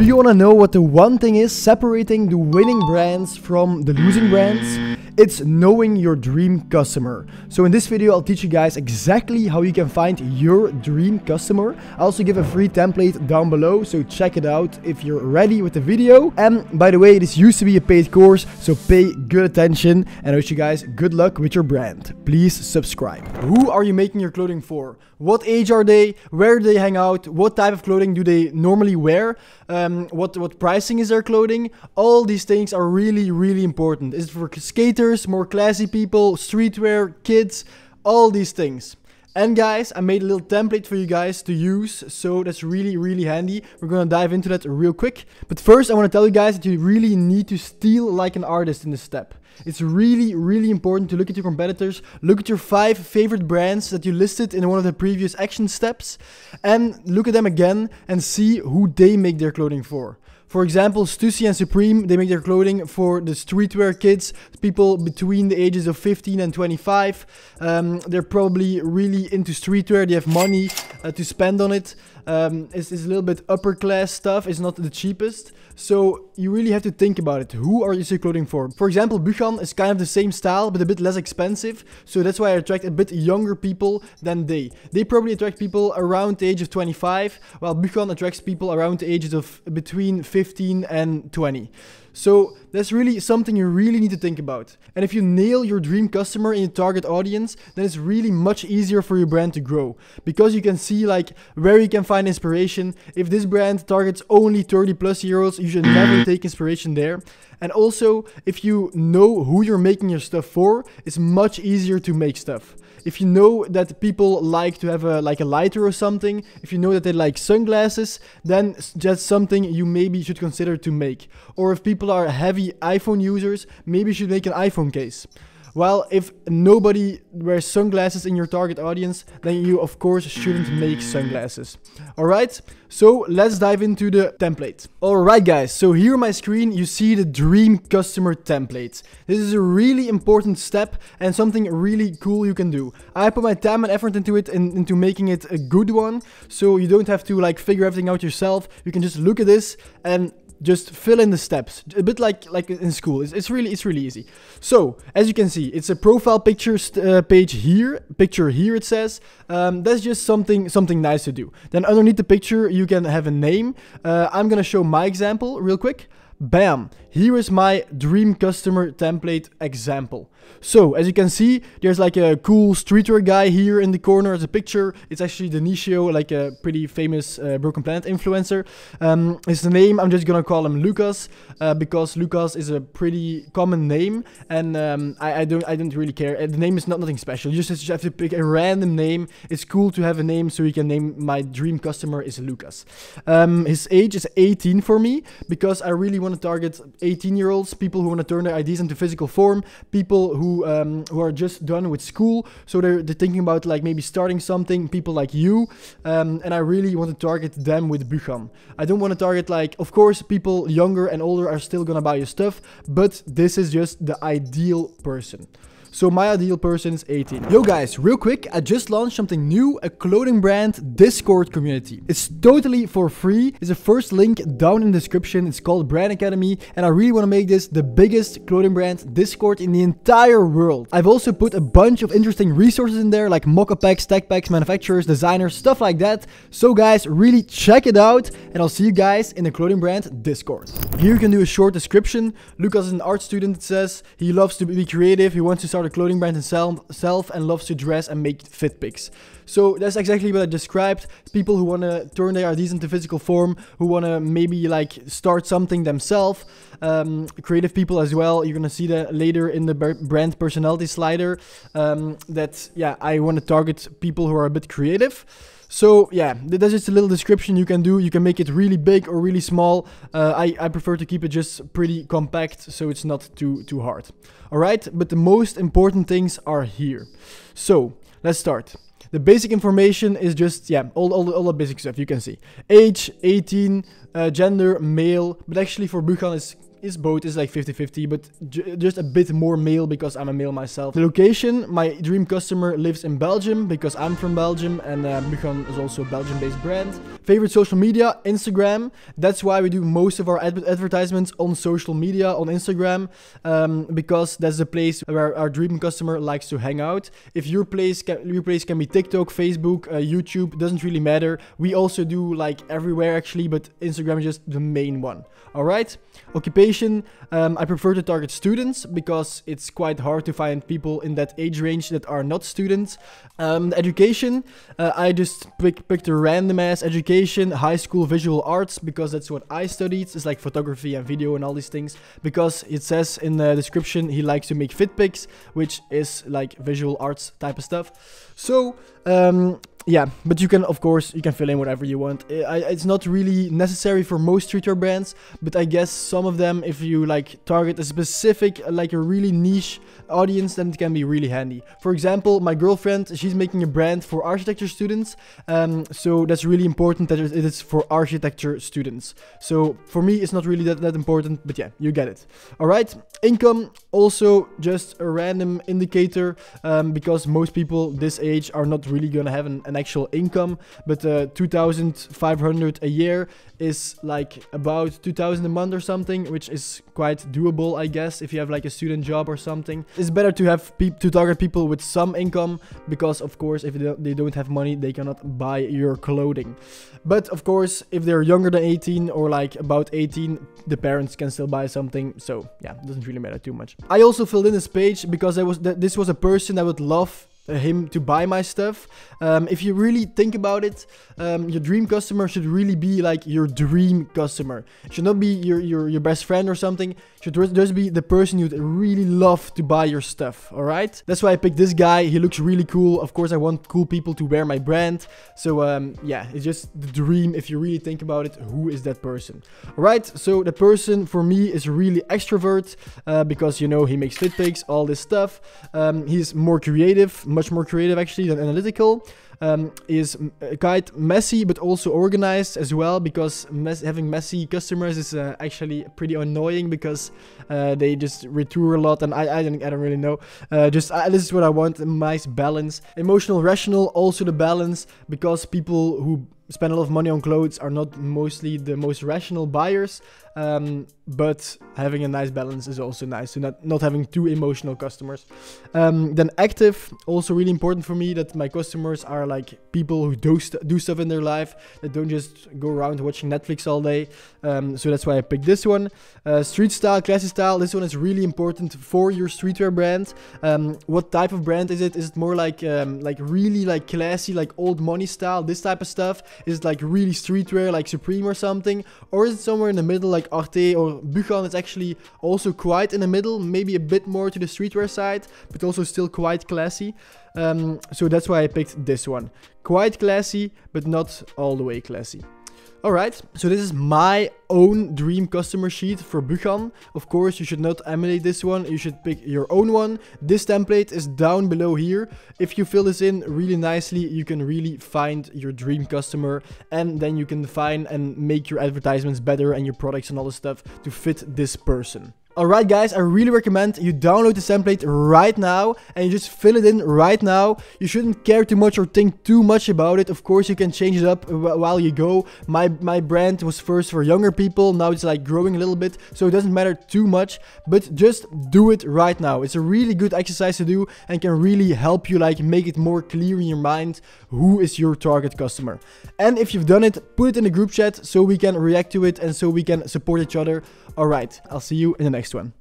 Do you want to know what the one thing is separating the winning brands from the losing brands? It's knowing your dream customer. So in this video, I'll teach you guys exactly how you can find your dream customer. I also give a free template down below, so check it out if you're ready with the video. And by the way, this used to be a paid course, so pay good attention, and I wish you guys good luck with your brand. Please subscribe. Who are you making your clothing for? What age are they? Where do they hang out? What type of clothing do they normally wear? What pricing is their clothing? All these things are really important. Is it for skaters, more classy people, streetwear, kids, all these things. And guys, I made a little template for you guys to use, so that's really handy. We're gonna dive into that real quick. But first, I want to tell you guys that you really need to steal like an artist in this step. It's really important to look at your competitors, look at your 5 favorite brands that you listed in one of the previous action steps, and look at them again and see who they make their clothing for. For example, Stussy and Supreme, they make their clothing for the streetwear kids, people between the ages of 15 and 25. They're probably really into streetwear, they have money to spend on it. It's a little bit upper class stuff, it's not the cheapest. So you really have to think about it. Who are you your clothing for? For example, Buchan is kind of the same style, but a bit less expensive. So that's why I attract a bit younger people than they. They probably attract people around the age of 25, while Buchan attracts people around the ages of between 15 and 20. So that's really something you really need to think about. And if you nail your dream customer in your target audience, then it's really much easier for your brand to grow. Because you can see like where you can find inspiration. If this brand targets only 30+ year-olds, you should never take inspiration there. And also, if you know who you're making your stuff for, it's much easier to make stuff. If you know that people like to have a lighter or something, if you know that they like sunglasses, then that's something you maybe should consider to make. Or if people are heavy iPhone users, maybe you should make an iPhone case. Well, if nobody wears sunglasses in your target audience, then you of course shouldn't make sunglasses. Alright, so let's dive into the template. Alright guys, so here on my screen you see the dream customer template. This is a really important step and something really cool you can do. I put my time and effort into it and into making it a good one, so you don't have to like figure everything out yourself. You can just look at this and just fill in the steps, a bit like in school. It's really easy. So as you can see, it's a profile picture page here. Picture here it says. That's just something nice to do. Then underneath the picture you can have a name. I'm gonna show my example real quick. Bam! Here is my dream customer template example. So, as you can see, there's like a cool streetwear guy here in the corner as a picture. It's actually Denicio, like a pretty famous Broken Planet influencer. His name, I'm just gonna call him Lucas, because Lucas is a pretty common name, and I don't really care. The name is nothing special. You just have to pick a random name. It's cool to have a name, so you can name my dream customer is Lucas. His age is 18 for me, because I really want to target 18-year-olds, people who want to turn their ideas into physical form, people who are just done with school, so they're thinking about like maybe starting something, people like you, and I really want to target them with Buchan. I don't want to target like, of course, people younger and older are still gonna buy your stuff, but this is just the ideal person. So my ideal person is 18. Yo guys, real quick, I just launched something new, a clothing brand Discord community. It's totally for free. It's the first link down in the description. It's called Brand Academy, and I really want to make this the biggest clothing brand Discord in the entire world. I've also put a bunch of interesting resources in there, like mock-up packs, tech packs, manufacturers, designers, stuff like that. So guys, really check it out, and I'll see you guys in the clothing brand Discord. Here you can do a short description. Lucas is an art student, it says. He loves to be creative. He wants to start a clothing brand himself and loves to dress and make fit pics. So that's exactly what I described. People who want to turn their ideas into physical form, who want to maybe like start something themselves. Creative people as well. You're gonna see that later in the brand personality slider. Yeah, I want to target people who are a bit creative. So yeah, that's just a little description you can do. You can make it really big or really small. I prefer to keep it just pretty compact, so it's not too hard. Alright, but the most important things are here. So let's start. The basic information is just, yeah, all the basic stuff you can see. Age, 18, gender, male, but actually for Buchan it's is both, is like 50-50, but just a bit more male because I'm a male myself. The location, my dream customer lives in Belgium because I'm from Belgium, and Buchan is also a Belgium-based brand. Favorite social media, Instagram. That's why we do most of our advertisements on social media, on Instagram, because that's the place where our dream customer likes to hang out. If your place can be TikTok, Facebook, YouTube, doesn't really matter. We also do like everywhere actually, but Instagram is just the main one. All right. Occupation, I prefer to target students because it's quite hard to find people in that age range that are not students. Education, I just picked a random ass education, high school visual arts, because that's what I studied. It's like photography and video and all these things, because it says in the description he likes to make fit pics, which is like visual arts type of stuff. So yeah, but you can, of course, you can fill in whatever you want. It's not really necessary for most streetwear brands, but I guess some of them, if you like target a specific, like a really niche audience, then it can be really handy. For example, my girlfriend, she's making a brand for architecture students, so that's really important that it is for architecture students. So for me, it's not really that important, but yeah, you get it. All right, income, also just a random indicator, because most people this age are not really gonna have an actual income, but 2,500 a year is like about 2,000 a month or something, which is quite doable, I guess, if you have like a student job or something. It's better to have to target people with some income, because of course if they don't have money, they cannot buy your clothing. But of course, if they're younger than 18 or like about 18, the parents can still buy something. So yeah, it doesn't really matter too much. I also filled in this page because this was a person I would love him to buy my stuff. If you really think about it, your dream customer should really be like your dream customer. It should not be your best friend or something. It should just be the person you'd really love to buy your stuff. All right, that's why I picked this guy. He looks really cool. Of course, I want cool people to wear my brand. So yeah, it's just the dream. If you really think about it, who is that person? All right, so the person for me is really extrovert, because you know, he makes fit pics, all this stuff. He's more creative, much more creative actually than analytical. Is quite messy, but also organized as well, because having messy customers is actually pretty annoying, because they just retour a lot, and I don't really know. This is what I want, a nice balance. Emotional, rational, also the balance, because people who spend a lot of money on clothes are not mostly the most rational buyers, but having a nice balance is also nice, so not having too emotional customers. Then active, also really important for me, that my customers are like people who do stuff in their life, that don't just go around watching Netflix all day. So that's why I picked this one. Street style, classy style, this one is really important for your streetwear brand. What type of brand is it? Is it more like really like classy, like old money style, this type of stuff? Is it like really streetwear, like Supreme or something? Or is it somewhere in the middle, like Arte or Buchan? It's actually also quite in the middle, maybe a bit more to the streetwear side, but also still quite classy. So that's why I picked this one. Quite classy, but not all the way classy. Alright, so this is my own dream customer sheet for Buchan. Of course, you should not emulate this one. You should pick your own one. This template is down below here. If you fill this in really nicely, you can really find your dream customer, and then you can find and make your advertisements better and your products and all the stuff to fit this person. Alright guys, I really recommend you download this template right now and you just fill it in right now. You shouldn't care too much or think too much about it. Of course, you can change it up while you go. My brand was first for younger people, now it's like growing a little bit, so it doesn't matter too much, but just do it right now. It's a really good exercise to do and can really help you like make it more clear in your mind who is your target customer. And if you've done it, put it in the group chat so we can react to it and so we can support each other. Alright, I'll see you in the next one.